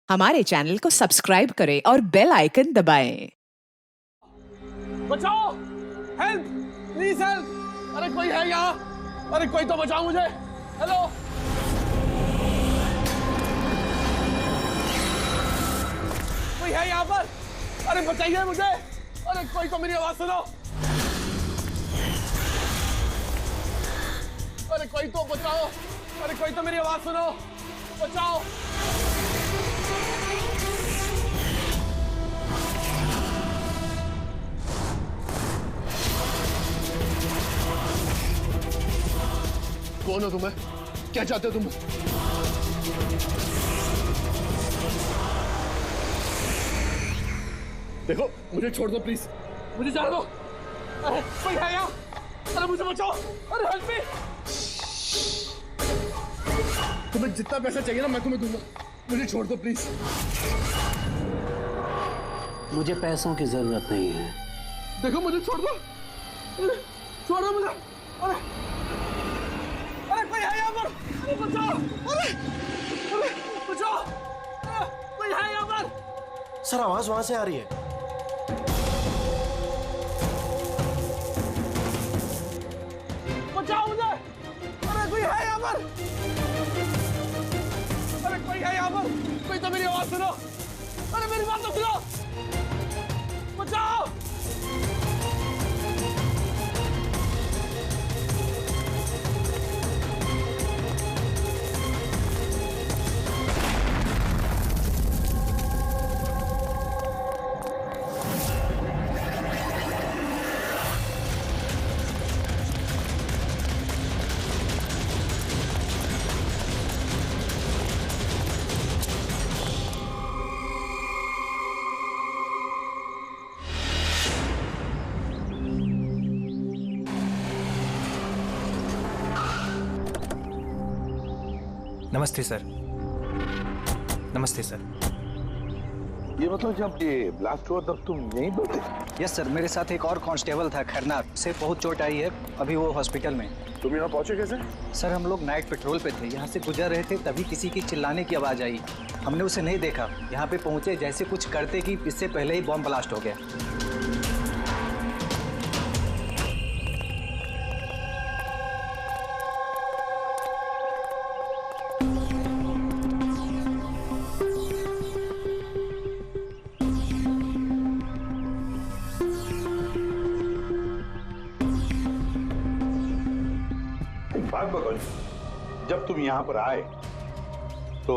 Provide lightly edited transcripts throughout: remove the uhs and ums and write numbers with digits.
हमारे चैनल को सब्सक्राइब करें और बेल आइकन दबाएं। बचाओ! हेल्प! Please help! अरे कोई है यहाँ? अरे कोई तो बचाओ मुझे! हेलो! कोई है यहाँ पर? अरे बचाइए मुझे! अरे कोई तो मेरी आवाज सुनो! अरे कोई तो बचाओ! अरे कोई तो मेरी आवाज सुनो! बचाओ! कौन हो तुम्हें? क्या चाहते हो तुम? देखो मुझे छोड़ दो प्लीज, मुझे जाने दो। अरे कोई है यहाँ? अरे मुझे बचाओ! अरे हेल्प मी! तुम्हें जितना पैसा चाहिए ना मैं तुम्हें दूंगा, मुझे छोड़ दो प्लीज। मुझे पैसों की जरूरत नहीं है। देखो मुझे छोड़ दो, छोड़ दो मुझे। अरे अरे कोई है यहाँ पर? अरे बचाओ! अरे अरे बचाओ! कोई है यहाँ पर? सर आवाज वहां से आ रही है। बचाओ मुझे! अरे कोई है यहाँ पर? अरे कोई है यहाँ पर? कोई तो मेरी आवाज सुनो! अरे मेरी बात तो सुनो! बचाओ! नमस्ते सर। नमस्ते सर। ये मतलब जब ये ब्लास्ट हुआ तब तुम यहीं पर थे? यस सर, मेरे साथ एक और कांस्टेबल था खरनार, उसे बहुत चोट आई है, अभी वो हॉस्पिटल में। तुम यहाँ पहुंचे कैसे? सर हम लोग नाइट पेट्रोल पे थे, यहाँ से गुजर रहे थे तभी किसी की चिल्लाने की आवाज़ आई। हमने उसे नहीं देखा, यहाँ पे पहुँचे जैसे कुछ करते कि इससे पहले ही बॉम्ब ब्लास्ट हो गया। बात बताओ, जब तुम यहाँ पर आए तो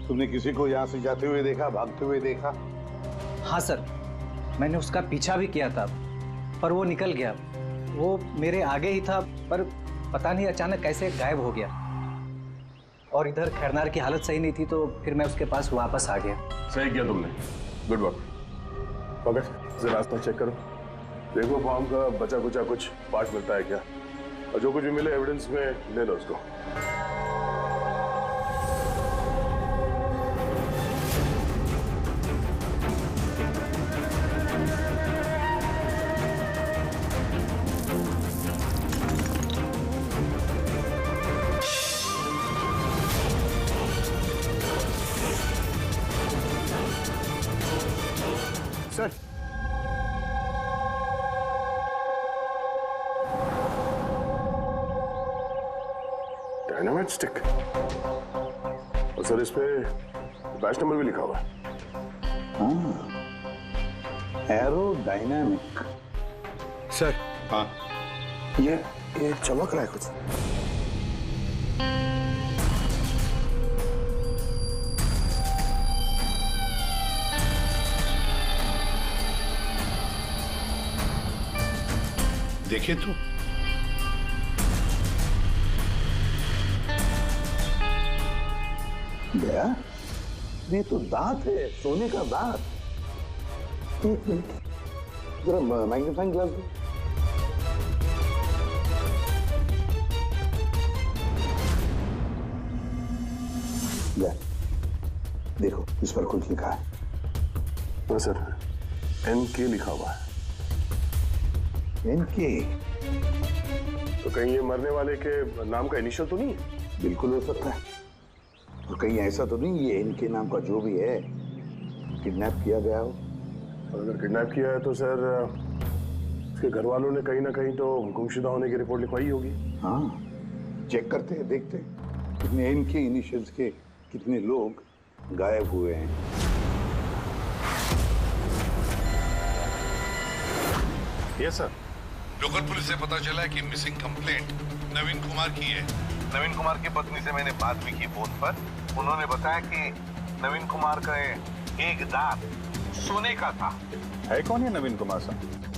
तुमने किसी को यहाँ से जाते हुए देखा, भागते हुए देखा? हाँ सर, मैंने उसका पीछा भी किया था पर वो निकल गया। वो मेरे आगे ही था पर पता नहीं अचानक कैसे गायब हो गया। और इधर खरनार की हालत सही नहीं थी तो फिर मैं उसके पास वापस आ गया। सही किया तुमने, गुड वर्क। ओके, जरा रास्ता चेक करो, देखो फॉर्म का बचा कुचा कुछ पार्ट मिलता है क्या, और जो कुछ भी मिले एविडेंस में ले लो उसको। सर डायनामाइट स्टिक, और सर इस पे बैच नंबर भी लिखा हुआ है। Arrow dynamic. सर हाँ, ये चमक रहा है कुछ। देखे तो गया, ये तो दांत है, सोने का दांत। एक मिनट, जरा मैग्नीफाइंग ग्लास दो। देखो इस पर कुछ लिखा है। हाँ सर, NK लिखा हुआ है। इनके तो कहीं ये मरने वाले के नाम का इनिशियल तो नहीं है? बिल्कुल हो सकता है, तो कहीं ऐसा तो नहीं ये इनके नाम का जो भी है किडनैप किया गया हो? और अगर किडनैप किया है तो सर उसके घर वालों ने कहीं ना कहीं तो गुमशुदा होने की रिपोर्ट लिखवाई होगी। हाँ, चेक करते हैं, देखते हैं कितने इनके इनिशियल्स के कितने लोग गायब हुए हैं। Yes sir. लोकल पुलिस से पता चला है कि मिसिंग कंप्लेंट नवीन कुमार की है। नवीन कुमार की पत्नी से मैंने बात भी की फोन पर। उन्होंने बताया कि नवीन कुमार का एक दांत सोने का था। है कौन है नवीन कुमार साहब?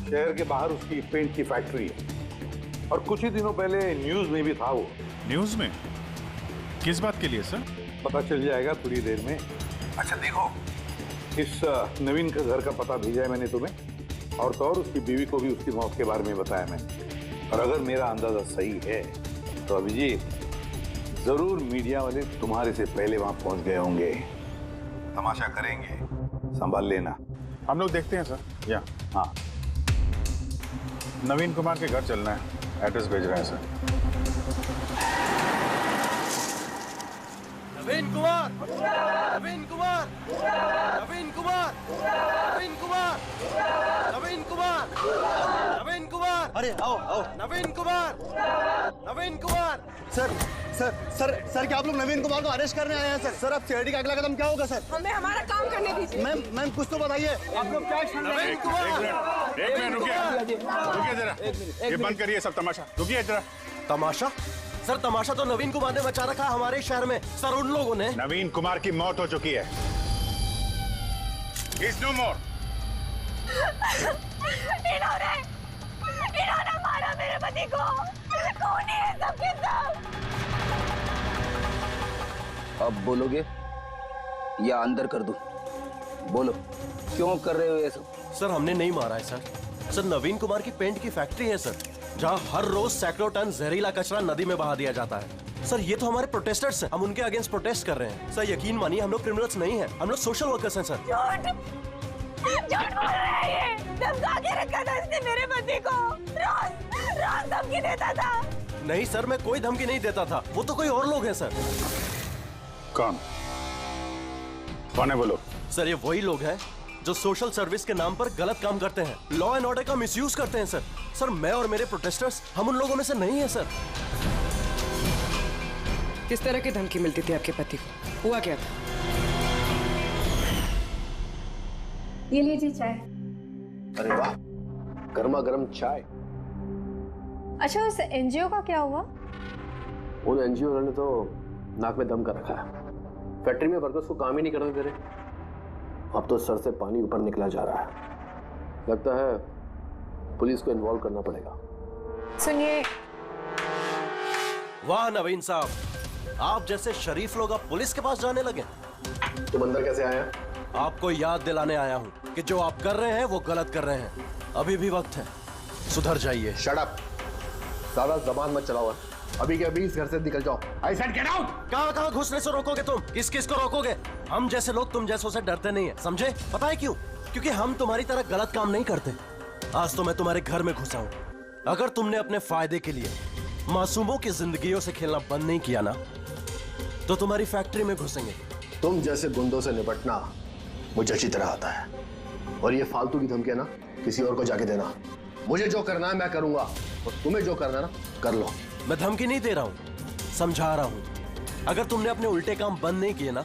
शहर के बाहर उसकी पेंट की फैक्ट्री है और कुछ ही दिनों पहले न्यूज में भी था वो। न्यूज में? किस बात के लिए सर? पता चल जाएगा थोड़ी देर में। अच्छा देखो, इस नवीन का घर का पता भेजा है मैंने तुम्हें, और तो और उसकी बीवी को भी उसकी मौत के बारे में बताया मैंने। और अगर मेरा अंदाजा सही है तो अभिजीत जरूर मीडिया वाले तुम्हारे से पहले वहां पहुंच गए होंगे। तमाशा करेंगे, संभाल लेना। हम लोग देखते हैं सर। या हाँ, नवीन कुमार के घर चलना है, एड्रेस भेज रहे हैं सर। नवीन कुमार, नवीन कुमार, नवीन कुमार, नवीन कुमार, नवीन कुमार, नवीन कुमार। अरे आओ आओ। नवीन कुमार, नवीन कुमार। सर सर सर सर क्या आप लोग नवीन कुमार को अरेस्ट करने आए हैं सर? सर अब सीआईडी का अगला कदम क्या होगा सर? हमें हमारा काम करने दीजिए। मैम कुछ तो बताइए, आप लोग क्या एक्शन लेंगे? नवीन कुमार, एक मिनट रुकिए जरा, ये बंद करिए सब तमाशा। रुकिए जरा। तमाशा? सर तमाशा तो नवीन कुमार ने मचा रखा हमारे शहर में। सर उन लोगों ने नवीन कुमार की मौत हो चुकी है। He's no more। इन्होंने मारा मेरे पति को। कौन है सबके सब? अब बोलोगे या अंदर कर दूं? बोलो क्यों कर रहे हो ये सब? सर हमने नहीं मारा है सर। सर नवीन कुमार की पेंट की फैक्ट्री है सर, जहाँ हर रोज सैकड़ों टन जहरीला कचरा नदी में बहा दिया जाता है। सर ये तो हमारे प्रोटेस्टर्स हैं, हम उनके अगेंस्ट प्रोटेस्ट कर रहे हैं। सर यकीन मानिए हम लोग क्रिमिनल्स नहीं हैं, हम लोग सोशल वर्कर्स हैं सर। झूठ बोल रहा है ये। धमका के रखा था इसने मेरे पति को। रोज धमकी देता था। नहीं सर मैं कोई धमकी नहीं देता था, वो तो कोई और लोग हैं सर। कौन है बोलो? सर ये वही लोग हैं जो सोशल सर्विस के नाम पर गलत काम करते हैं, लॉ एंड ऑर्डर का मिसयूज करते हैं सर। सर मैं और मेरे प्रोटेस्टर्स हम उन लोगों में से नहीं है सर। किस तरह की धमकी मिलती थी आपके पति को? हुआ क्या था? ये लीजिए चाय। अरे वाह, गर्मा गर्म चाय। अच्छा उस एनजीओ का क्या हुआ? उन एनजीओ ने तो नाक में दम कर रखा है। फैक्ट्री में वर्कर्स को काम ही नहीं करने दे रहे। अब तो सर से पानी ऊपर निकला जा रहा है। लगता है पुलिस को इन्वॉल्व करना पड़ेगा। सुनिए। वाह नवीन साहब, आप जैसे शरीफ लोग अब पुलिस के पास जाने लगे। तुम अंदर कैसे आए हैं? आपको याद दिलाने आया हूँ कि जो आप कर रहे हैं वो गलत कर रहे हैं। अभी भी वक्त है, सुधर जाइए। शट अप, सारा जबान मत चलाओ। अभी के अभी इस घर से निकल जाओ। I said get out. कहाँ घुसने से रोकोगे तुम? किस किस को रोकोगे? हम जैसे लोग तुम जैसों से डरते नहीं है, समझे? पता है क्यों? क्योंकि हम तुम्हारी तरह गलत काम नहीं करते। आज तो मैं तुम्हारे घर में घुसा हूँ। अगर तुमने अपने फायदे के लिए मासूमों की जिंदगियों से खेलना बंद नहीं किया ना, तो तुम्हारी फैक्ट्री में घुसेंगे। तुम जैसे गुंडों से निपटना मुझे अच्छी तरह आता है, और ये फालतू की धमकियां ना किसी और को जाके देना। मुझे जो करना है मैं करूंगा, और तुम्हें जो करना है ना कर लो। मैं धमकी नहीं दे रहा हूँ, समझा रहा हूँ। अगर तुमने अपने उल्टे काम बंद नहीं किए ना,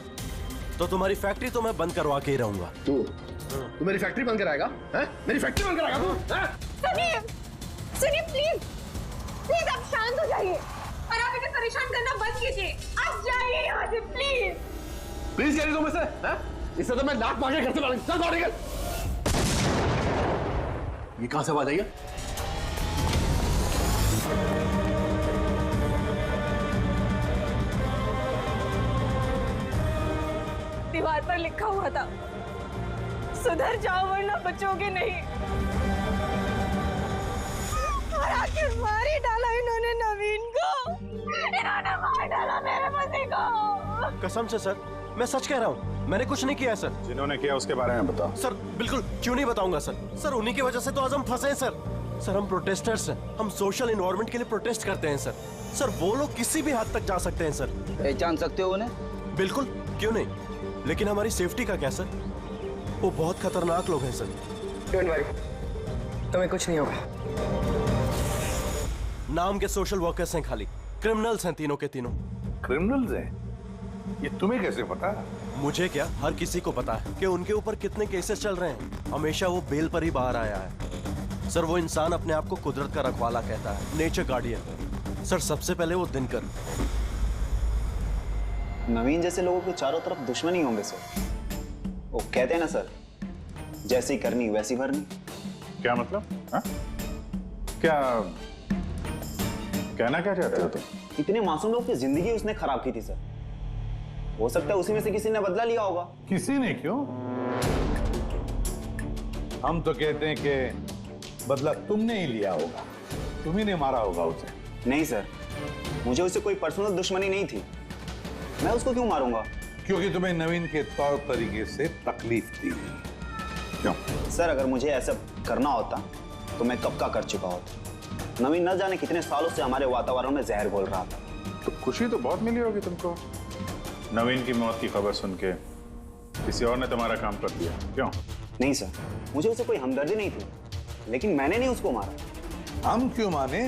तो तुम्हारी फैक्ट्री तो मैं बंद करवा के ही रहूंगा। तू मेरी फैक्ट्री बंद कराएगा? मेरी फैक्ट्री बंद कराएगा तू? सुनिए प्लीज, प्लीज आप शांत हो जाइए और आप इन्हें परेशान करना बंद कीजिए। आप जाइए यहाँ से प्लीज। प्लीज कह रही तुम इसे? इससे तो मैं लात मार के घर से बाहर चल बाहर निकल। ये कहां से आवाज आई है? दीवार पर लिखा हुआ था, सुधर जाओ वरना बचोगे नहीं। और आखिर मार ही डाला इन्होंने नवीन को। इन्होंने मार डाला मेरे पति को। कसम से सर, मैं सच कह रहा हूँ, मैंने कुछ नहीं किया है सर। जिन्होंने किया उसके बारे में बताओ। सर बिल्कुल क्यों नहीं बताऊंगा सर। सर उन्हीं की वजह से तो आज हम फंसे हैं सर। सर हम प्रोटेस्टर्स हैं, हम सोशल इन्वायरमेंट के लिए प्रोटेस्ट करते हैं सर। सर वो लोग किसी भी हद तक जा सकते हैं सर। पहचान सकते हो उन्हें? बिल्कुल, क्यों नहीं, लेकिन हमारी सेफ्टी का क्या सर? वो बहुत खतरनाक लोग हैं सर। डोंट वरी, तुम्हें कुछ नहीं होगा। नाम के सोशल वर्कर्स हैं खाली, क्रिमिनल्स हैं तीनों के तीनों। क्रिमिनल्स हैं? ये तुम्हें कैसे पता? मुझे क्या, हर किसी को पता है कि उनके ऊपर कितने केसेस चल रहे हैं। हमेशा वो बेल पर ही बाहर आया है। सर वो इंसान अपने आप को कुदरत का रखवाला कहता है, नेचर गार्डियन। सर सबसे पहले वो दिनकर। नवीन जैसे लोगों के चारों तरफ दुश्मनी होंगे सर। वो कहते हैं ना सर, जैसी करनी वैसी भरनी। क्या मतलब? हा? क्या कहना क्या चाहते हो तुम? इतने मासूम लोग की जिंदगी उसने खराब की थी सर। हो सकता है उसी में से किसी ने बदला लिया होगा। किसी ने क्यों? हम तो कहते हैं कि बदला तुमने ही लिया होगा, तुम्ही ने मारा होगा उसे। नहीं सर, मुझे उससे कोई पर्सनल दुश्मनी नहीं थी। मैं उसको क्यों मारूंगा? क्योंकि तुम्हें नवीन के तौर तरीके से तकलीफ दी। क्यों? सर अगर मुझे ऐसा करना होता तो मैं कब का कर चुका होता। नवीन न जाने कितने सालों से हमारे वातावरण में जहर घोल रहा था। तो खुशी तो बहुत मिली होगी तुमको नवीन की मौत की खबर सुन के। किसी और ने तुम्हारा काम कर दिया क्यों? नहीं सर, मुझे उससे कोई हमदर्दी नहीं थी, लेकिन मैंने नहीं उसको मारा। हम क्यों माने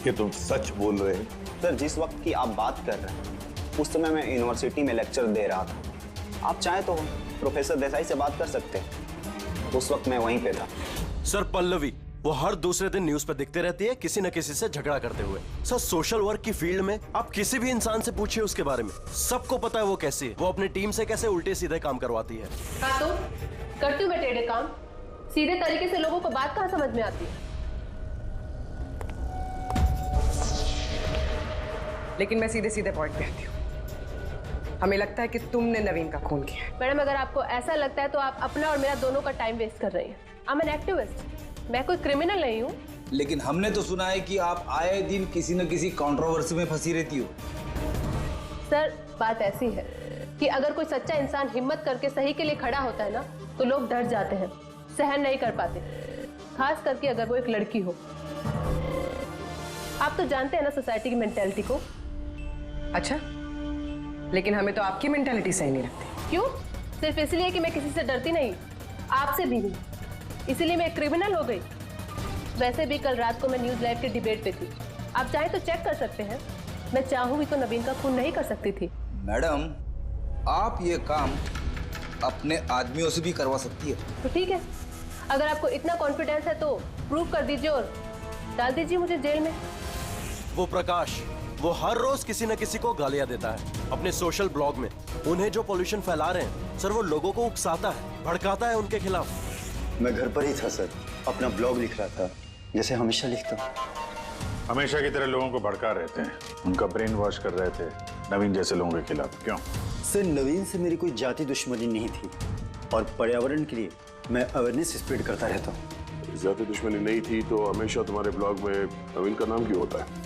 कि तुम सच बोल रहे हो? सर जिस वक्त की आप बात कर रहे हैं उस समय मैं यूनिवर्सिटी में लेक्चर दे रहा था। आप चाहें तो प्रोफेसर देसाई से बात कर सकते हैं, उस वक्त मैं वहीं पे था। सर पल्लवी वो हर दूसरे दिन न्यूज पे दिखते रहती है किसी न किसी से झगड़ा करते हुए। सर सोशल वर्क की फील्ड में आप किसी भी इंसान से पूछिए उसके बारे में, सबको पता है वो कैसी है। वो अपनी टीम से कैसे उल्टे सीधे काम करवाती है। हाँ तो करती हूँ मैं टेढ़े काम, सीधे तरीके से लोगों को बात कहाँ समझ में आती है। लेकिन मैं सीधे सीधे पॉइंट पे आती हूँ। हमें लगता है कि तुमने नवीन का खून किया है। मैडम अगर आपको ऐसा लगता है तो आप अपना और मेरा दोनों का टाइम वेस्ट कर रही हैं। आई एम एन एक्टिविस्ट, मैं कोई क्रिमिनल नहीं हूँ। लेकिन हमने तो सुना है कि आप आए दिन किसी न किसी कंट्रोवर्सी में फंसी रहती हो। सर बात ऐसी है कि अगर कोई सच्चा इंसान हिम्मत करके सही के लिए खड़ा होता है ना तो लोग डर जाते हैं, सहन नहीं कर पाते, खास करके अगर वो एक लड़की हो। आप तो जानते हैं ना सोसाइटी की मेंटालिटी को। अच्छा, लेकिन हमें तो आपकी मेंटालिटी सही नहीं लगती। क्यों? सिर्फ इसलिए कि मैं किसी से डरती नहीं, आपसे भी नहीं, इसीलिए मैं क्रिमिनल हो गई। वैसे भी कल रात को मैं न्यूज लाइव के डिबेट पे थी, आप चाहे तो चेक कर सकते हैं। मैं चाहूंगी तो नवीन का खून नहीं कर सकती थी। मैडम आप ये काम अपने आदमियों से भी करवा सकती है। तो ठीक है, अगर आपको इतना कॉन्फिडेंस है तो प्रूव कर दीजिए और डाल दीजिए मुझे जेल में। वो प्रकाश वो हर रोज किसी न किसी को गालियां देता है अपने सोशल ब्लॉग में। उन्हें जो पॉल्यूशन फैला रहे हैं सर वो लोगों को उकसाता है, भड़काता है उनके खिलाफ। मैं घर पर ही था सर, अपना ब्लॉग लिख रहा था जैसे हमेशा लिखता हूँ। हमेशा की तरह लोगों को भड़का रहते हैं, उनका ब्रेन वॉश कर रहे थे नवीन जैसे लोगों के खिलाफ। क्यों? सर नवीन से मेरी कोई जाति दुश्मनी नहीं थी और पर्यावरण के लिए मैं अवेयरनेस स्प्रेड करता रहता हूँ। जाति दुश्मनी नहीं थी तो हमेशा तुम्हारे ब्लॉग में नवीन का नाम क्यों होता है?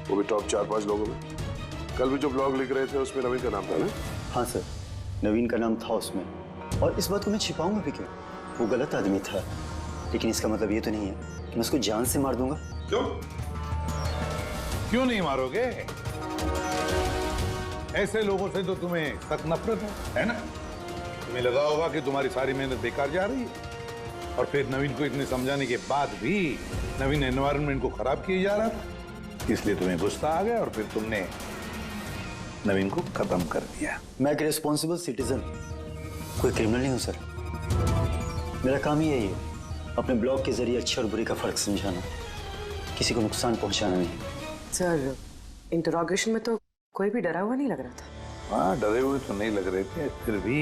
वो भी टॉप 4-5 लोगों में। कल भी जो ब्लॉग लिख रहे थे उसमें नवीन का नाम था ना? हाँ सर, नवीन का नाम था उसमें, और इस बात को मैं छिपाऊंगा भी क्यों? वो गलत आदमी था, लेकिन इसका मतलब ये तो नहीं है कि मैं उसको जान से मार दूंगा। क्यों? क्यों नहीं मारोगे? ऐसे लोगों से तो तुम्हें सख्त नफरत है ना? तुम्हें लगा होगा कि तुम्हारी सारी मेहनत बेकार जा रही है, और फिर नवीन को इतने समझाने के बाद भी नवीन एनवायरनमेंट को खराब किए जा रहा था, इसलिए तुम्हें गुस्सा आ गया और फिर तुमने नवीन को खत्म कर दिया। मैं एक रिस्पॉन्सिबल सिटीजन, कोई क्रिमिनल नहीं हूं सर। मेरा काम ही यही है, अपने ब्लॉग के जरिए अच्छे और बुरे का फर्क समझाना, किसी को नुकसान पहुंचाना नहीं। सर इंटरोगेशन में तो कोई भी डरा हुआ नहीं लग रहा था। हाँ डरे हुए तो नहीं लग रहे थे, फिर भी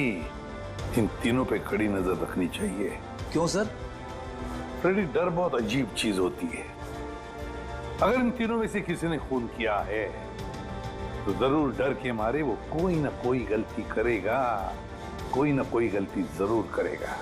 इन तीनों पे कड़ी नजर रखनी चाहिए। क्यों सर? फ्रेडी डर बहुत अजीब चीज होती है। अगर इन तीनों में से किसी ने खून किया है तो जरूर डर के मारे वो कोई ना कोई गलती करेगा, कोई ना कोई गलती जरूर करेगा।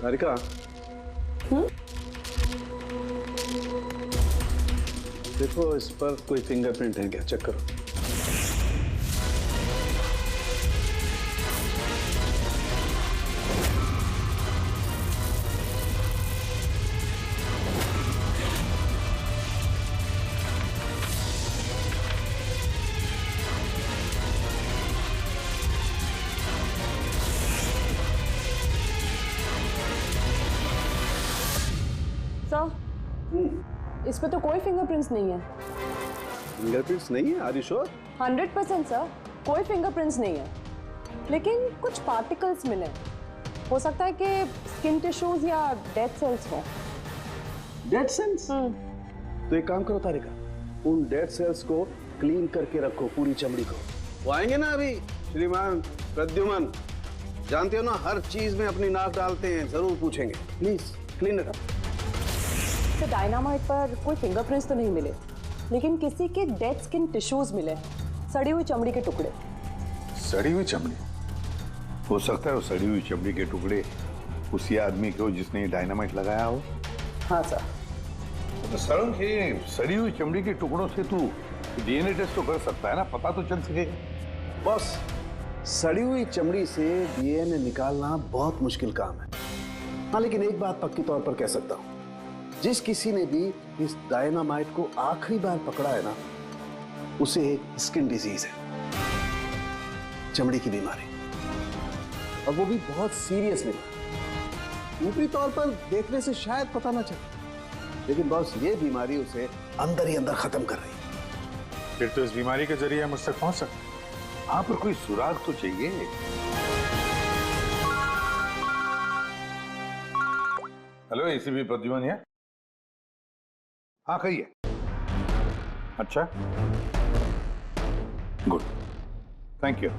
हारिका, देखो इस पर कोई फिंगरप्रिंट है क्या, चेक करो। इस पे तो कोई फिंगरप्रिंट्स नहीं है। फिंगरप्रिंट्स नहीं है? Are you sure? 100% सर, कोई फिंगरप्रिंट्स नहीं है, लेकिन कुछ पार्टिकल्स मिले। हो सकता है कि स्किन टिश्यूज या डेड सेल्स हो। Dead cells? तो एक काम करो तारिका, उन डेड सेल्स को क्लीन करके रखो, पूरी चमड़ी को। वो आएंगे ना अभी श्रीमान प्रद्युमन, जानते हो ना हर चीज में अपनी नाक डालते हैं, जरूर पूछेंगे। Please clean it up. तो डायनामाइट पर कोई फिंगरप्रिंट्स तो नहीं मिले, लेकिन किसी के डेड स्किन टिश्यूज मिले, सड़ी हुई चमड़ी के टुकड़े। सड़ी हुई चमड़ी? हो सकता है वो सड़ी हुई चमड़ी के टुकड़े उसी आदमी के हो जिसने डायनामाइट लगाया हो। हाँ सर। तो सर, ये सड़ी हुई चमड़ी के टुकड़ों से तू डीएनए टेस्ट तो कर सकता है ना, पता तो चल सकेगा। बॉस, सड़ी हुई चमड़ी से डीएनए निकालना बहुत मुश्किल काम है। हाँ, लेकिन एक बात पक्की तौर पर कह सकता हूं, जिस किसी ने भी इस डायनामाइट को आखिरी बार पकड़ा है ना, उसे स्किन डिजीज है, चमड़ी की बीमारी, और वो भी बहुत सीरियस बीमारी। ऊपरी तौर पर देखने से शायद पता ना चले, लेकिन बॉस ये बीमारी उसे अंदर ही अंदर खत्म कर रही है। फिर तो इस बीमारी के जरिए हम उस तक पहुंच सकते हैं। हाँ, पर कोई सुराग तो चाहिए। हेलो, एसीपी प्रद्युमन है? हाँ, कहिए। अच्छा, good, thank you.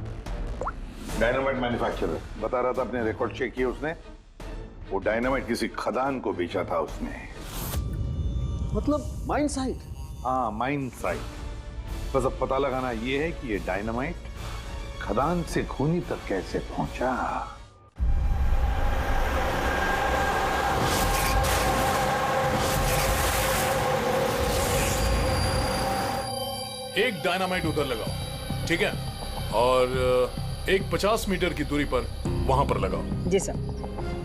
Dynamite manufacturer बता रहा था, अपने रिकॉर्ड चेक किए उसने, वो डायनामाइट किसी खदान को बेचा था उसने। मतलब माइन साइट? हाँ, माइन साइट। बस अब पता लगाना ये है कि ये डायनामाइट खदान से खूनी तक कैसे पहुंचा। एक डायनामाइट उधर लगाओ, ठीक है, और एक 50 मीटर की दूरी पर वहां पर लगाओ। जी सर।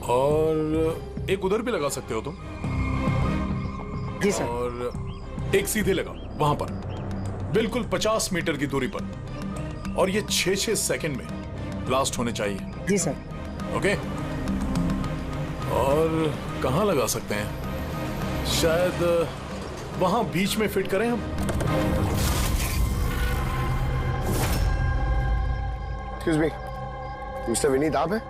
और एक उधर भी लगा सकते हो तुम। जी सर। और एक सीधे लगाओ वहां पर, बिल्कुल 50 मीटर की दूरी पर, और ये 6-6 सेकंड में ब्लास्ट होने चाहिए। जी सर। ओके। और कहां लगा सकते हैं? शायद वहां बीच में फिट करें हम। एक्सक्यूज मी, मिस्टर विनीत आप हैं?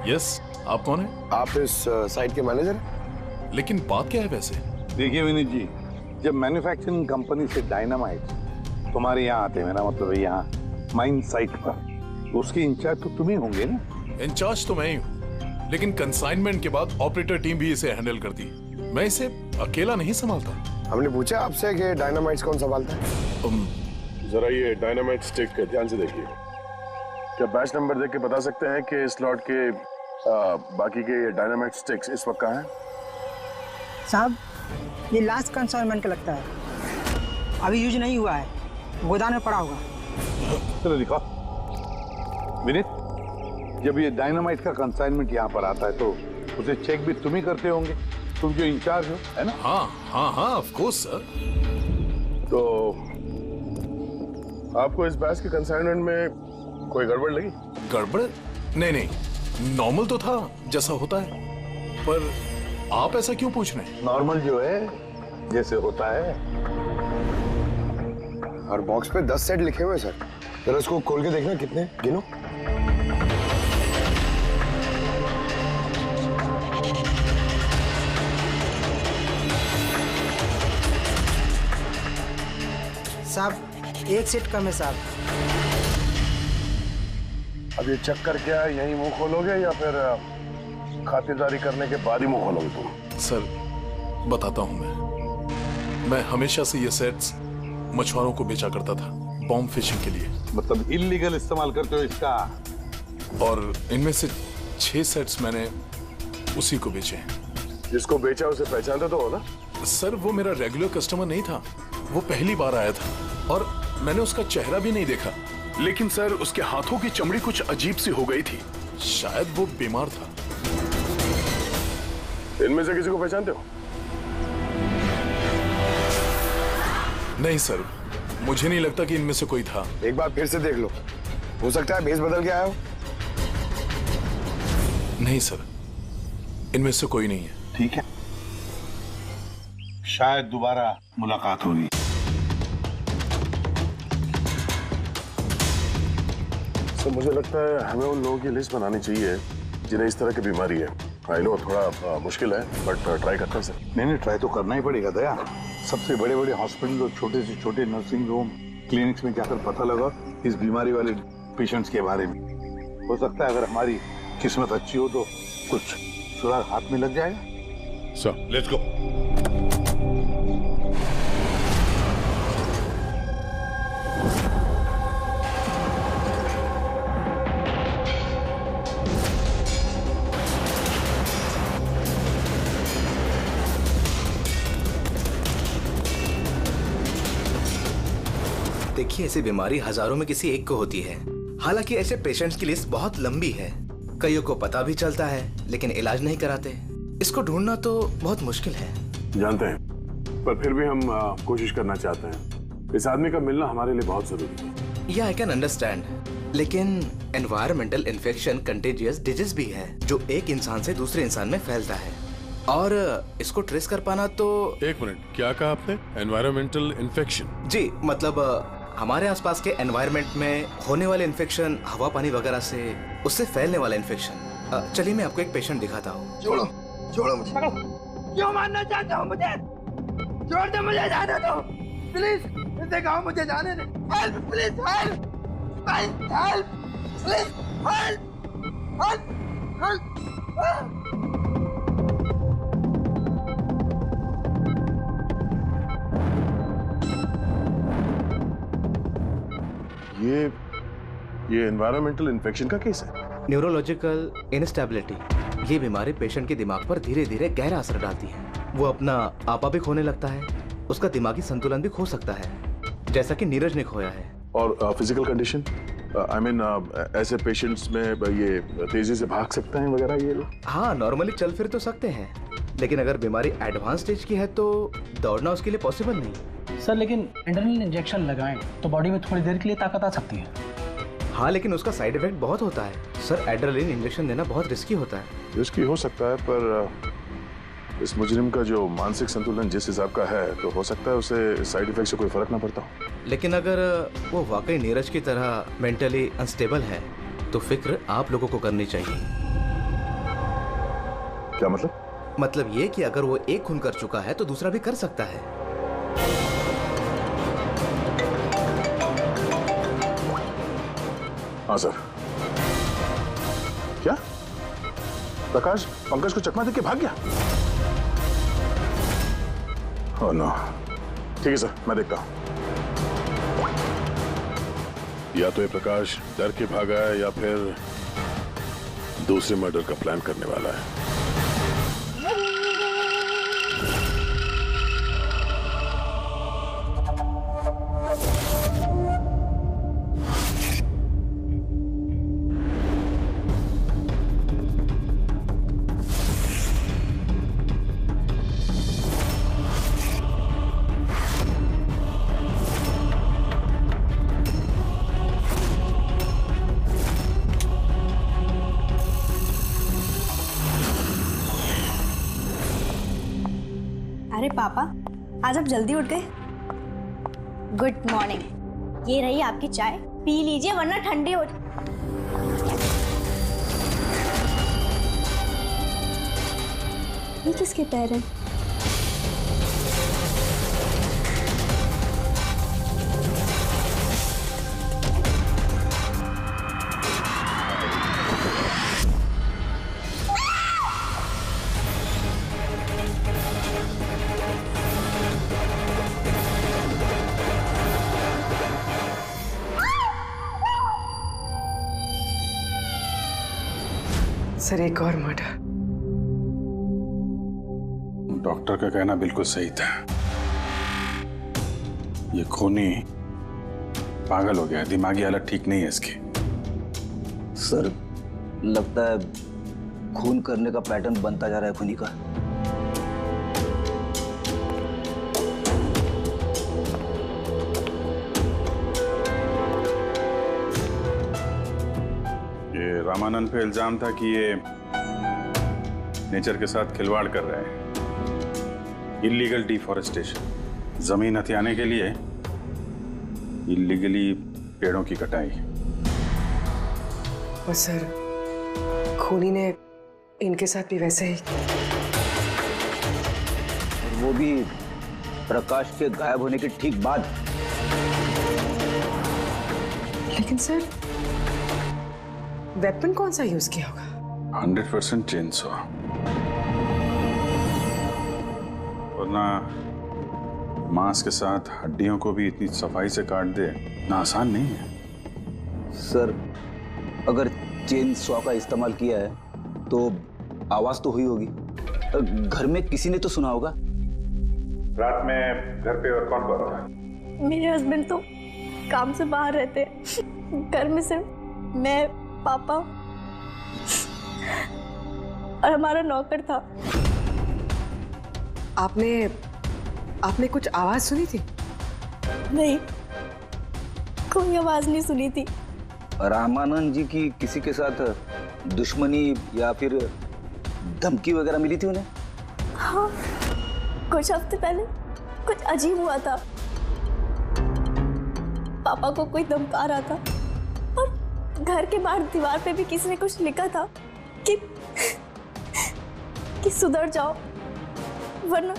यस, आप कौन हैं? आप इस साइट के मैनेजर हैं? लेकिन बात क्या है वैसे? देखिए विनीत जी, जब मैन्युफैक्चरिंग कंपनी से डायनामाइट तुम्हारे यहाँ आते हैं, मेरा मतलब है यहाँ माइन साइट पर, उसकी इंचार्ज तो तुम ही होंगे ना? इंचार्ज तो मैं ही हूँ, लेकिन कंसाइनमेंट के बाद ऑपरेटर टीम भी इसे हैंडल करती है। मैं इसे अकेला नहीं संभालता। हमने पूछा आपसे कि डायनामाइट्स कौन संभालता है? जरा ये डायनामाइट स्टिक ध्यान से देखिए। क्या बैच नंबर देख के बता सकते हैं कि इस लॉट के बाकी के डायनामाइट स्टिक्स इस वक्त कहाँ हैं? साहब, ये लास्ट कंसाइनमेंट का लगता है, अभी यूज नहीं हुआ है, गोदाम में पड़ा होगा। चलो दिखाओ। विनीत, जब ये डायनामाइट का कंसाइनमेंट यहाँ पर आता है तो उसे चेक भी तुम ही करते होंगे, तुम जो इंचार्ज हो, है ना? हाँ हाँ हाँ, ऑफ कोर्स सर। तो आपको इस बैच के कंसाइनमेंट में कोई गड़बड़ लगी? गड़बड़? नहीं नहीं, नॉर्मल तो था जैसा होता है, पर आप ऐसा क्यों पूछ रहे हैं? नॉर्मल जो है जैसे होता है। और बॉक्स पे 10 सेट लिखे हुए सर, जरा इसको खोल के देखना, कितने गिनो। साहब, एक सेट कम है साहब। अब ये चेक करके यही मुंह खोलोगे या फिर खातिरदारी करने के बाद ही मुंह खोलोगे तुम? सर बताता हूं, मैं हमेशा से ये सेट्स मछुआरों को बेचा करता था, बॉम्ब फिशिंग के लिए। मतलब इल्लीगल इस्तेमाल करते हो इसका? और इनमें से 6 सेट्स मैंने उसी को बेचे हैं। जिसको बेचा उसे पहचानते तो हो ना? सर वो मेरा रेगुलर कस्टमर नहीं था, वो पहली बार आया था और मैंने उसका चेहरा भी नहीं देखा। लेकिन सर उसके हाथों की चमड़ी कुछ अजीब सी हो गई थी। शायद वो बीमार था। इनमें से किसी को पहचानते हो? नहीं सर, मुझे नहीं लगता कि इनमें से कोई था। एक बार फिर से देख लो, हो सकता है भेस बदल के आया हो। नहीं सर, इनमें से कोई नहीं है। ठीक है, शायद दोबारा मुलाकात होगी। सर मुझे लगता है हमें उन लोगों की लिस्ट बनानी चाहिए जिन्हें इस तरह की बीमारी है। आई नो थोड़ा मुश्किल है बट ट्राई करते हैं सर। नहीं, ट्राई तो करना ही पड़ेगा दया। सबसे बड़े बड़े हॉस्पिटल और छोटे से छोटे नर्सिंग होम, क्लिनिक्स में जाकर पता लगा इस बीमारी वाले पेशेंट्स के बारे में। हो सकता है अगर हमारी किस्मत अच्छी हो तो कुछ सुराग हाथ में लग जाएगा। Sir let's go. देखिए, ऐसी बीमारी हजारों में किसी एक को होती है। हालांकि ऐसे पेशेंट्स की लिस्ट बहुत लंबी है। कईयों को पता भी चलता है लेकिन इलाज नहीं कराते। इसको ढूंढना तो बहुत मुश्किल है। जानते हैं, पर फिर भी हम कोशिश करना चाहते हैं। इस आदमी का मिलना हमारे लिए बहुत जरूरी है। या आई कैन अंडरस्टैंड, लेकिन एनवायरमेंटल इन्फेक्शन कंटेजियस डिजीज भी है जो एक इंसान से दूसरे इंसान में फैलता है और इसको ट्रेस कर पाना तो। एक मिनट, क्या कहा आपने? Environmental infection? जी, मतलब हमारे आसपास के एनवायरनमेंट में होने वाले इन्फेक्शन, हवा पानी वगैरह से उससे फैलने वाला इन्फेक्शन। चलिए मैं आपको एक पेशेंट दिखाता हूँ। छोड़ो मुझे। क्यों मारना चाहते हो मुझे? छोड़ दो मुझे, जाने दो प्लीज। इसे कहो मुझे जाने दे। Help please, help help please, help help help. ये एनवायरमेंटल इन्फेक्शन का केस है। न्यूरोलॉजिकल इनस्टेबिलिटी, ये बीमारी पेशेंट के दिमाग पर धीरे धीरे गहरा असर डालती है। वो अपना आपा भी खोने लगता है, उसका दिमागी संतुलन भी खो सकता है, जैसा कि नीरज ने खोया है। और फिजिकल कंडीशन, आई मीन ऐसे पेशेंट्स में ये तेजी से भाग सकते हैं वगैरह ये लोग? हाँ, नॉर्मली चल फिर तो सकते हैं, लेकिन अगर बीमारी एडवांस स्टेज की है तो दौड़ना उसके लिए पॉसिबल नहीं। सर लेकिन एड्रेनलिन इंजेक्शन लगाएं तो बॉडी में थोड़ी देर के लिए ताकत आ सकती है। हाँ, लेकिन उसका साइड इफेक्ट बहुत होता है। सर, एड्रेनलिन इंजेक्शन देना बहुत रिस्की होता है। रिस्की हो सकता है, पर इस मुजरिम का जो मानसिक संतुलन जिस हिसाब का है तो हो सकता है उसे साइड इफेक्ट से कोई फर्क ना पड़ता हो। लेकिन अगर वो वाकई नीरज की तरह मेंटली अनस्टेबल है तो फिक्र आप लोगों को करनी चाहिए। क्या मतलब? मतलब ये कि अगर वो एक खून कर चुका है तो दूसरा भी कर सकता है। हाँ सर। क्या प्रकाश पंकज को चकमा देके भाग गया? Oh no. ठीक है सर, मैं देखता हूं। या तो ये प्रकाश डर के भागा है या फिर दूसरे मर्डर का प्लान करने वाला है। अरे पापा, आज आप जल्दी उठ गए। Good morning. ये रही आपकी चाय, पी लीजिए वरना ठंडी हो। ये किसके पैर हैं? सर, एक और मर्डर। डॉक्टर का कहना बिल्कुल सही था। ये खूनी पागल हो गया, दिमागी हालत ठीक नहीं है इसकी। सर, लगता है खून करने का पैटर्न बनता जा रहा है खूनी का। ये रामानंद पे इल्जाम था कि ये नेचर के साथ खिलवाड़ कर रहे हैं। इलीगल डिफॉरेस्टेशन, जमीन हथियाने के लिए इलीगली पेड़ों की कटाई। और सर, खूनी ने इनके साथ भी वैसे ही। वो भी प्रकाश के गायब होने के ठीक बाद। लेकिन सर, वेपन कौन सा यूज किया होगा? 100% चेनसॉ। वरना मांस के साथ हड्डियों को भी इतनी सफाई से काट दे ना, आसान नहीं है। सर, अगर चेन सॉ का इस्तेमाल किया है तो आवाज तो हुई होगी, घर में किसी ने तो सुना होगा। रात में घर पे और कौन कौन था? मेरे हस्बैंड तो काम से बाहर रहते हैं, घर में सिर्फ मैं, पापा और हमारा नौकर था। आपने कुछ आवाज सुनी थी? नहीं, कोई आवाज नहीं सुनी थी। रामानंद जी की किसी के साथ दुश्मनी या फिर धमकी वगैरह मिली थी उन्हें? हाँ, कुछ हफ्ते पहले कुछ अजीब हुआ था। पापा को कोई धमका रहा था और घर के बाहर दीवार पे भी किसी ने कुछ लिखा था कि सुधर जाओ वरना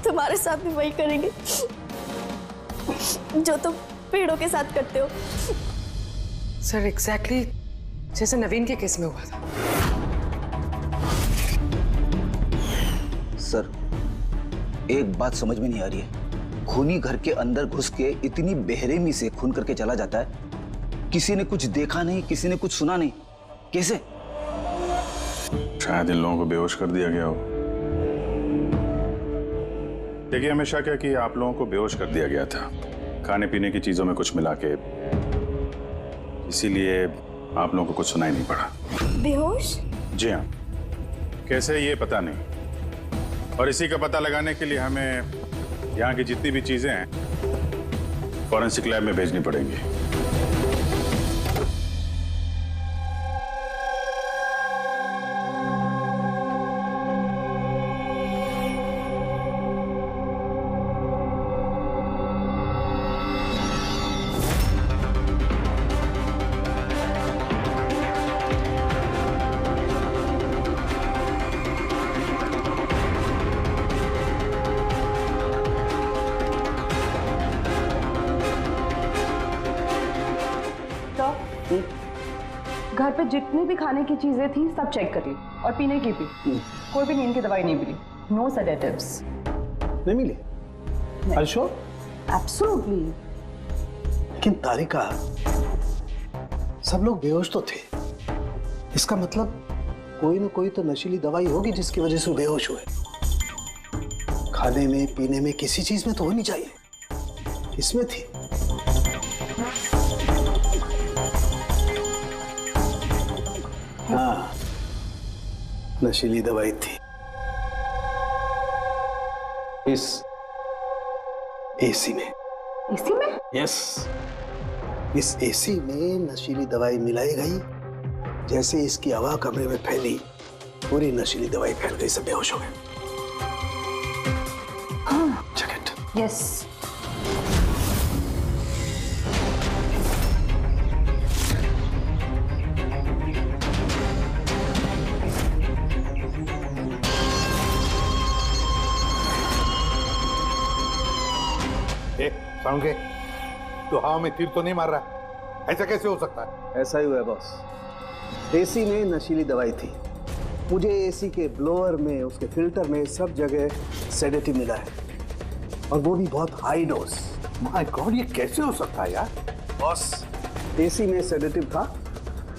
तुम्हारे साथ भी वही करेंगे जो तुम पेड़ों के साथ करते हो। सर, एग्जैक्टली जैसे नवीन के केस में हुआ था। सर, एक बात समझ में नहीं आ रही है, खूनी घर के अंदर घुस के इतनी बेरहमी से खून करके चला जाता है, किसी ने कुछ देखा नहीं, किसी ने कुछ सुना नहीं, कैसे? शायद इन लोगों को बेहोश कर दिया गया हो। देखिए, हमेशा क्या कि आप लोगों को बेहोश कर दिया गया था, खाने पीने की चीजों में कुछ मिला के, इसीलिए आप लोगों को कुछ सुनाई नहीं पड़ा। बेहोश? जी हाँ, कैसे ये पता नहीं, और इसी का पता लगाने के लिए हमें यहाँ की जितनी भी चीजें हैं फॉरेंसिक लैब में भेजनी पड़ेंगी। घर पे जितनी भी खाने की चीजें थी सब चेक कर ली और पीने की भी, कोई भी नींद की दवाई नहीं मिली। No sedatives. नहीं मिली? श्योर? एब्सोल्युटली। लेकिन तारिका, सब लोग बेहोश तो थे, इसका मतलब कोई ना कोई तो नशीली दवाई होगी जिसकी वजह से बेहोश हुए। खाने में पीने में किसी चीज में तो होनी चाहिए, इसमें थी। हाँ, नशीली दवाई थी। इस एसी में। एसी में? यस, इस एसी में नशीली दवाई मिलाई गई। जैसे इसकी हवा कमरे में फैली, पूरी नशीली दवाई फैल गई, सब बेहोश हो गए। हाँ। Check it. यस। साउंड के, तो हवा में तीर तो नहीं मार रहा? ऐसा कैसे हो सकता है? ऐसा ही हुआ है बॉस। एसी में नशीली दवाई थी। मुझे एसी के ब्लोअर में, उसके फिल्टर में, सब जगह सेडेटिव मिला है, और वो भी बहुत हाई डोज। माय गॉड, ये कैसे हो सकता है यार? बॉस, एसी में सेडेटिव था,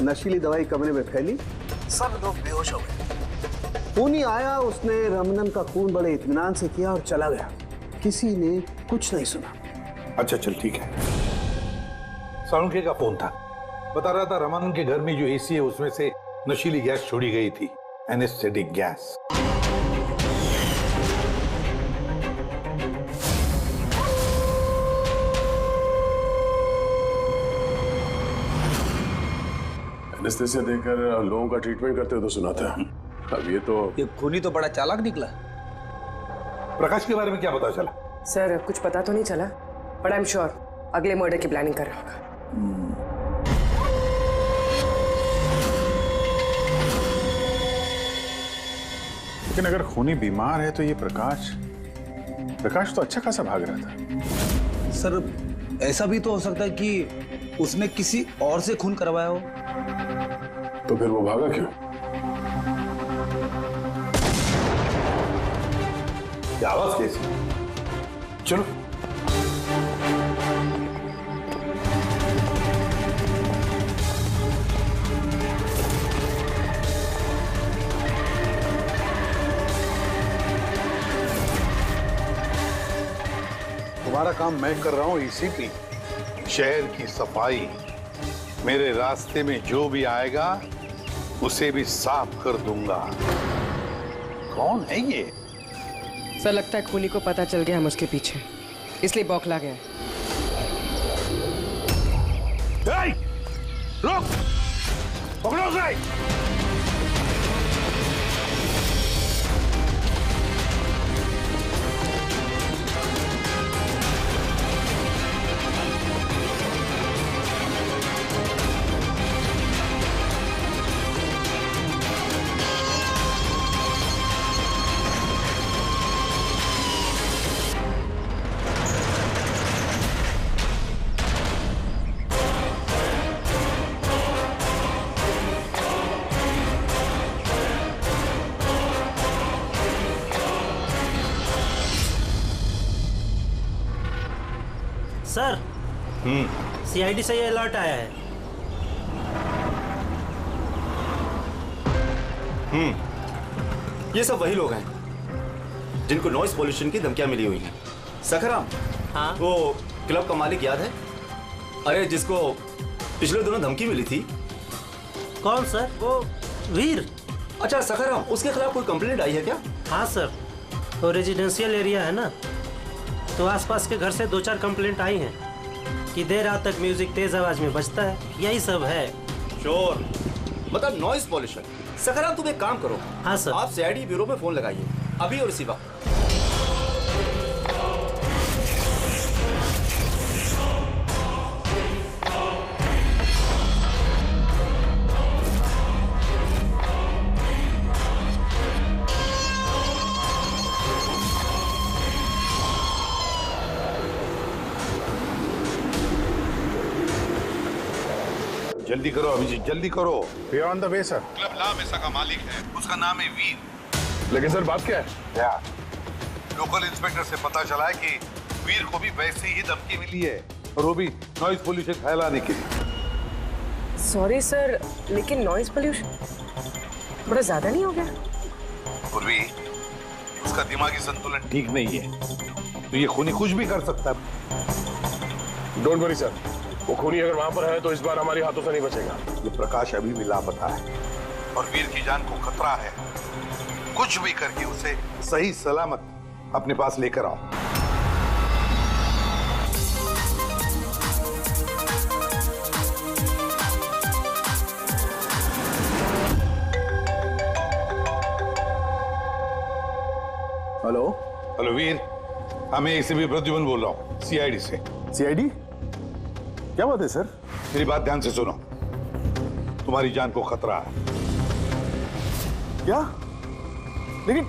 नशीली दवाई कमरे में फैली, सब लोग बेहोश हो गए। खूनी आया, उसने रमनन का खून बड़े इत्मीनान से किया और चला गया। किसी ने कुछ नहीं सुना। अच्छा चल ठीक है। सालुंके का फोन था, बता रहा था रमानंद के घर में जो एसी है उसमें से नशीली गैस छोड़ी गई थी, एनेस्थेटिक गैस। एनेस्थेसिया देकर लोगों का ट्रीटमेंट करते हो तो सुना था। अब ये खूनी तो बड़ा चालाक निकला। प्रकाश के बारे में क्या पता चला? सर कुछ पता तो नहीं चला, बट आई एम श्योर अगले मर्डर की प्लानिंग कर रहा होगा। लेकिन अगर खूनी बीमार है तो ये प्रकाश तो अच्छा खासा भाग रहा था। सर ऐसा भी तो हो सकता है कि उसने किसी और से खून करवाया हो। तो फिर वो भागा क्यों? क्या आवाज कैसी? चलो तुम्हारा काम मैं कर रहा हूं ईसीपी। शहर की सफाई, मेरे रास्ते में जो भी आएगा उसे भी साफ कर दूंगा। कौन है ये? सर लगता है खूनी को पता चल गया हम उसके पीछे, इसलिए बौखला गया। रुक! पकड़ो उसे! सर, सीआईडी से ये अलर्ट आया है। ये सब वही लोग हैं जिनको नॉइस पॉल्यूशन की धमकियां मिली हुई हैं। सखराम, हाँ? वो क्लब का मालिक याद है? अरे जिसको पिछले दिनों धमकी मिली थी। कौन सर? वो वीर। अच्छा सखराम, उसके खिलाफ कोई कंप्लेंट आई है क्या? हाँ सर, तो रेजिडेंशियल एरिया है ना, तो आसपास के घर से 2-4 कंप्लेंट आई हैं कि देर रात तक म्यूजिक तेज आवाज में बजता है, यही सब है। शोर मतलब नॉइस पॉल्यूशन। सखराम तुम एक काम करो। हाँ सर। आप सीआईडी ब्यूरो में फोन लगाइए अभी और इसी वक्त। जल्दी करो अभिजीत, जल्दी करो। We are on the way sir. Club La Mesa का मालिक है, उसका नाम है वीर। लेकिन सर बात क्या है? क्या? लोकल इंस्पेक्टर से पता चला है कि वीर को भी वैसे ही धमकी मिली है, और वो भी नॉइज पोल्यूशन फैलाने के लिए। सॉरी सर, लेकिन नॉइज पोल्यूशन बड़ा ज्यादा नहीं हो गया? पूर्वी, उसका दिमागी संतुलन ठीक नहीं है, तो ये खूनी कुछ भी कर सकता है। डोंट वरी सर, वो खूनी अगर वहां पर है तो इस बार हमारे हाथों से नहीं बचेगा। ये प्रकाश अभी भी लापता है और वीर की जान को खतरा है। कुछ भी करके उसे सही सलामत अपने पास लेकर आओ। हेलो हेलो वीर, मैं एसीपी प्रद्युमन बोल रहा हूँ, सीआईडी से। सीआईडी? क्या बात है सर? मेरी बात ध्यान से सुनो, तुम्हारी जान को खतरा है। क्या? लेकिन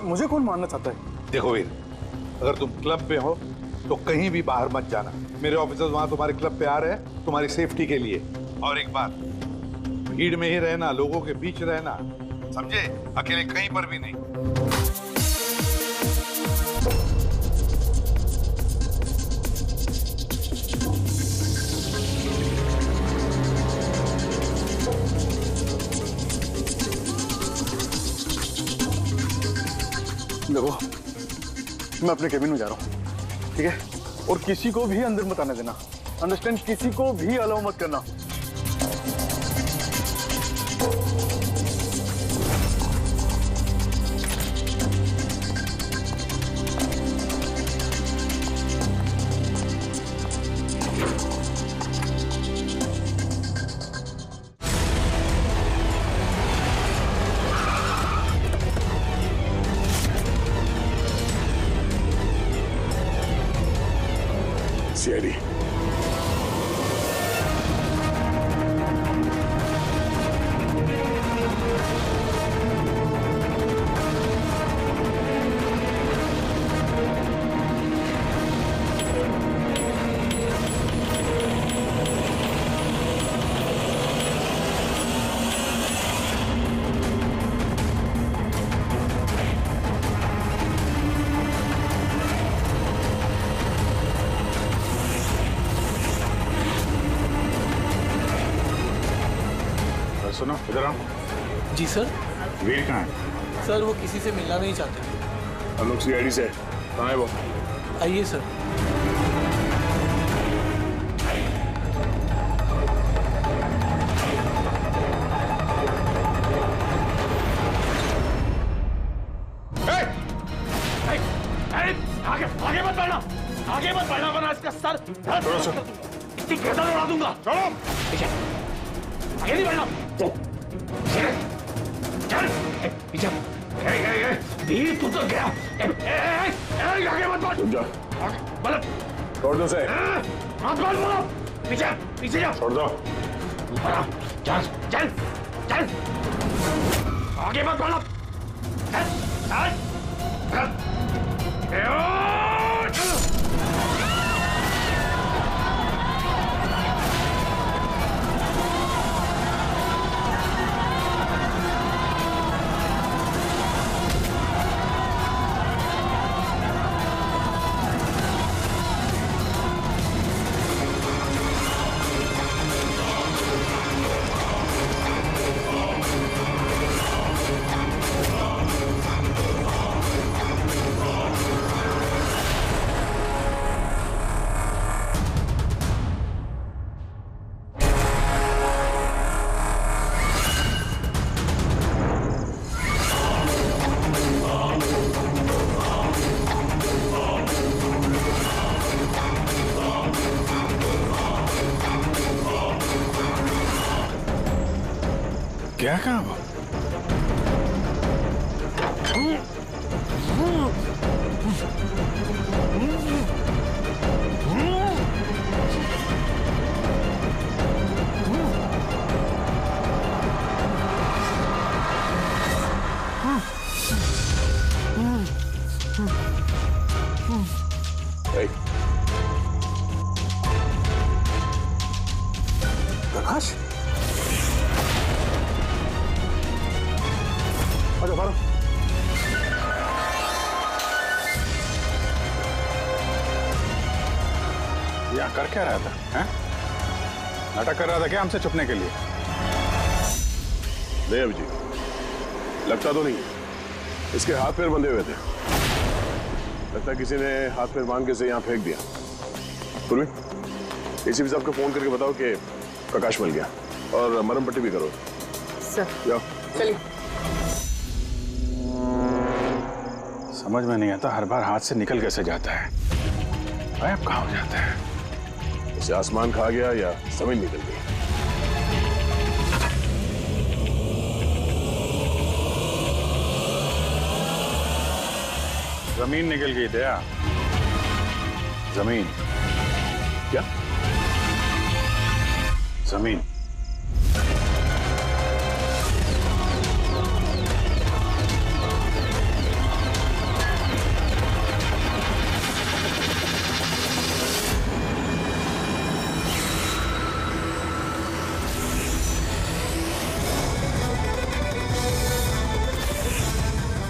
मुझे कौन मारना चाहता है? देखो वीर, अगर तुम क्लब में हो तो कहीं भी बाहर मत जाना। मेरे ऑफिसर्स वहां तुम्हारे क्लब पे आ रहे हैं तुम्हारी सेफ्टी के लिए। और एक बात, भीड़ में ही रहना, लोगों के बीच रहना, समझे? अकेले कहीं पर भी नहीं। देखो, मैं अपने केबिन में जा रहा हूँ, ठीक है? और किसी को भी अंदर मत आने देना, अंडरस्टैंड? किसी को भी अलाउ मत करना। सीआईडी। सुनो इधर आओ। जी सर। वीर कहाँ है? सर वो किसी से मिलना नहीं चाहते। हम लोग सीआईडी से। कहाँ है वो? आइए सर। आगे मत बढ़ना, आगे मत बढ़ना वरना इसका सर छोड़ो सर। इसकी गर्दन उड़ा दूंगा। छोड़ो। आगे नहीं बढ़ना। चल पीछे। तू तो गया। आगे मत बढ़। रुक जा। बलत। छोड़ दो से। मत बढ़ बोलो। पीछे पीछे जा। छोड़ दो। चल चल चल। आगे मत बढ़ना। चल चल। क्या काम? प्रकाश, आजा मारो। यहाँ कर क्या रहा था? हैं? नाटक कर रहा था क्या हमसे छुपने के लिए? नहीं अभिजीत, लगता तो नहीं है। इसके हाथ पैर बंधे हुए थे। लगता है किसी ने हाथ पैर बांध के इसे यहाँ फेंक दिया। पूर्वी, एसीपी साहब को फोन करके बताओ कि प्रकाश मिल गया और मरहम पट्टी भी करो। सर जाओ। चलिए। समझ में नहीं आता हर बार हाथ से निकल कैसे जाता है, गायब कहाँ हो जाता है। इसे आसमान खा गया या जमीन निकल गई। जमीन निकल गई दया। जमीन क्या? जमीन।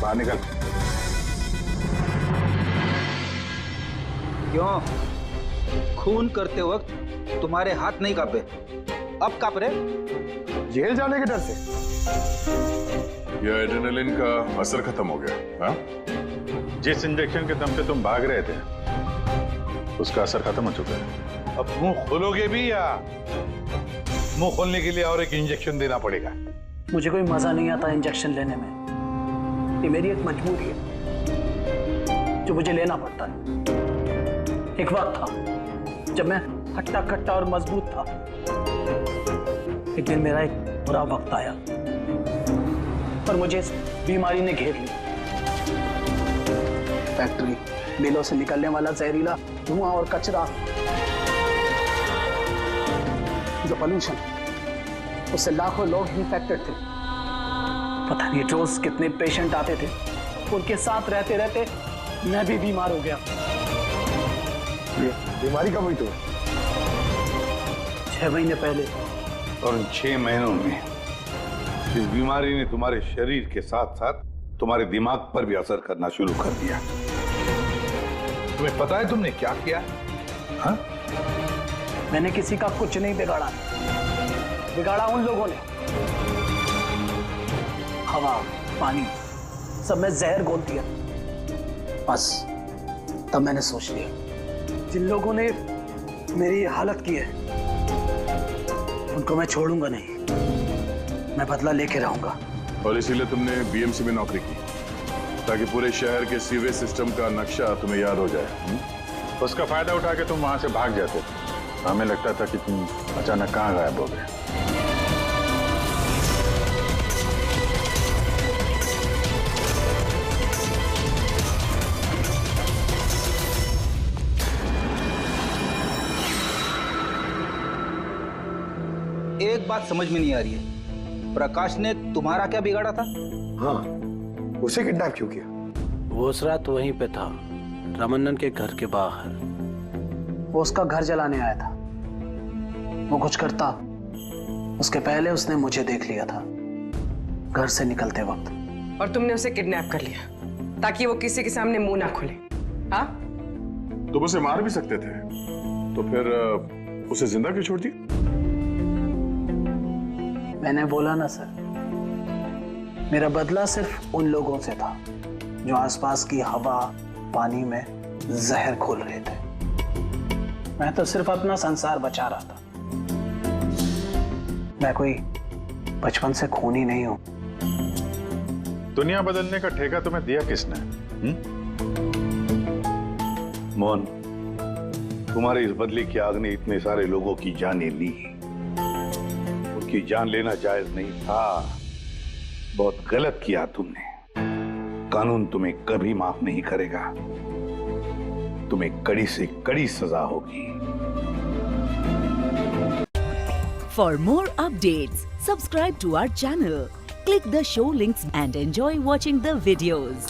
बाहर निकल। क्यों? खून करते वक्त तुम्हारे हाथ नहीं कांपे, अब कांप रहे? जेल जाने के डर से? यह एड्रेनलिन का असर खत्म हो गया। हाँ? जिस इंजेक्शन के दम पे तुम भाग रहे थे उसका असर खत्म हो चुका है। अब मुंह खोलोगे भी या मुंह खोलने के लिए और एक इंजेक्शन देना पड़ेगा? मुझे कोई मजा नहीं आता इंजेक्शन लेने में। ये मेरी एक मजबूरी है जो मुझे लेना पड़ता है। एक वक्त था जब मैं हट्टा कट्टा और मजबूत था। एक दिन मेरा एक बुरा वक्त आया और मुझे इस बीमारी ने घेर लिया। फैक्ट्री, मिलों से निकलने वाला जहरीला धुआं और कचरा जो पोल्यूशन उससे लाखों लोग इन्फेक्टेड थे। पता नहीं रोज कितने पेशेंट आते थे, उनके साथ रहते रहते मैं भी बीमार हो गया। बीमारी कब हुई तो? 6 महीने पहले। और उन 6 महीनों में इस बीमारी ने तुम्हारे शरीर के साथ साथ तुम्हारे दिमाग पर भी असर करना शुरू कर दिया। तुम्हें पता है तुमने क्या किया? हाँ? मैंने किसी का कुछ नहीं बिगाड़ा, बिगाड़ा उन लोगों ने। हवा, पानी सब में जहर घोल दिया। बस तब मैंने सोच लिया, जिन लोगों ने मेरी हालत की है उनको मैं छोड़ूंगा नहीं, मैं बदला लेके रहूंगा। और इसीलिए तुमने बीएमसी में नौकरी की, ताकि पूरे शहर के सीवेज सिस्टम का नक्शा तुम्हें याद हो जाए। उसका फायदा उठा के तुम वहां से भाग जाते थे। हमें लगता था कि तुम अचानक कहां गायब हो गए। एक बात समझ में नहीं आ रही है, प्रकाश ने तुम्हारा क्या बिगाड़ा था? हाँ, उसे किडनैप क्यों किया? वो उस रात वहीं पे था, रामन्नन के घर के बाहर। वो उसका घर जलाने आया था। वो कुछ करता उसके पहले उसने मुझे देख लिया था घर से निकलते वक्त। और तुमने उसे किडनैप कर लिया ताकि वो किसी के सामने मुंह ना खोले। हाँ? तुम उसे मार भी सकते थे, तो फिर उसे जिंदा क्यों छोड़ दिया? मैंने बोला ना सर, मेरा बदला सिर्फ उन लोगों से था जो आसपास की हवा, पानी में जहर घोल रहे थे। मैं तो सिर्फ अपना संसार बचा रहा था। मैं कोई बचपन से खूनी नहीं हूं। दुनिया बदलने का ठेका तुम्हें दिया किसने? मोहन, तुम्हारे इस बदले की आग ने इतने सारे लोगों की जानें ली। उनकी जान लेना जायज नहीं था। बहुत गलत किया तुमने। कानून तुम्हें कभी माफ नहीं करेगा। तुम्हें कड़ी से कड़ी सजा होगी। For more updates, subscribe to our channel, click the show links and enjoy watching the videos.